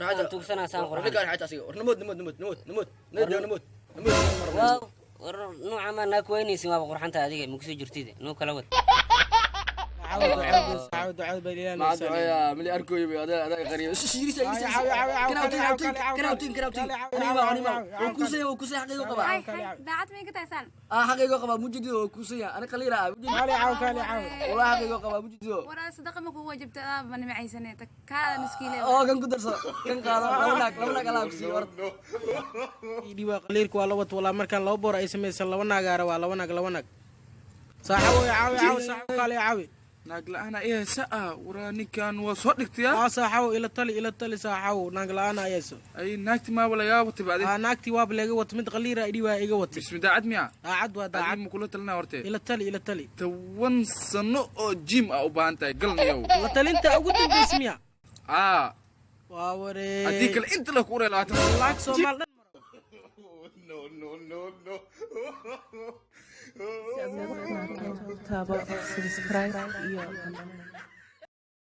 هذا توكسنا سان قرحان نكار حتى سيقول نموت نوع ما ناكويني سما قرحان هذه مكسي جرتيده نو كلا ود عاود بليان ما دعيا ملي اركو يبي هذا غريب كراوتين انا وكوسي حقيقه قبا دعت مين كتايسان حقيقه قبا مجدي وكوسي انا قليل كالي عاو والله حقيقه قبا مجدي ورا صدقه ما هو جبت من معيسنه كا مسكينه كان قدرس كان قال لونا كلام سي ورد ديوا قليلك waa laba wala markan laba boor ay sameeysan laba naagaara waa laba naag saaxawo caawi saaxawo kale caawi naaglaana ee saa waraani kan waa soo dhigtay saaxawo ila tali saaxawo naaglaana ayayso ay naagti ma wala yaa wati baadi naagti waa laga wata mid qaliira ay diwa iga wata bismidaad miya aad waa daacad ma kula talna horte ila tali tawan sano oo gym u baahantay galniyow la talinta ugu dambeysay miya waa waree hadii kale inta la ku reelaatan laag Soomaal no. Subscribe iyo